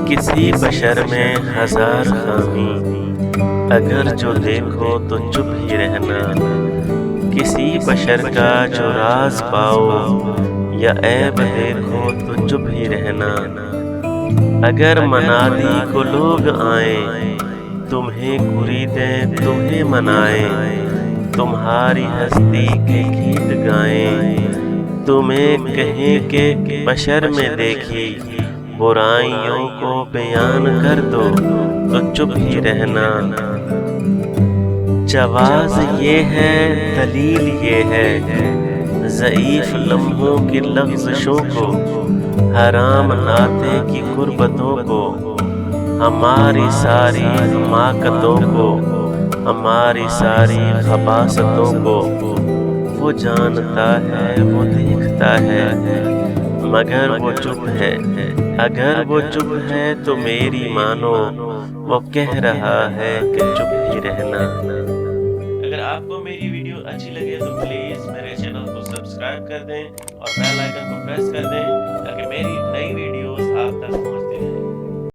کسی بشر میں ہزار خامی، اگر جو دیکھو تو چپ ہی رہنا۔ کسی بشر کا جو راز پاؤ یا عیب دیکھو تو چپ ہی رہنا۔ اگر منادی کو لوگ آئیں، تمہیں خریدیں تمہیں منائیں، تمہاری ہستی کے گیت گائیں، تمہیں کہیں کہ بشر میں دیکھی برائیوں کو بیان کر دو تو چپ ہی رہنا۔ جواز یہ ہے دلیل یہ ہے، ضعیف لمحوں کی لغزشوں کو، حرام ناطے کی قربتوں کو، ہماری ساری حماقتوں کو، ہماری ساری خباثتوں کو۔ وہ جانتا ہے وہ دیکھتا ہے مگر وہ چپ ہے، اگر وہ چپ ہے تو میری مانو، وہ کہہ رہا ہے کہ چپ ہی رہنا۔ اگر آپ کو میری ویڈیو اچھی لگے تو پلیز میرے چینل کو سبسکرائب کر دیں اور بیل آئیکن کو پریس کر دیں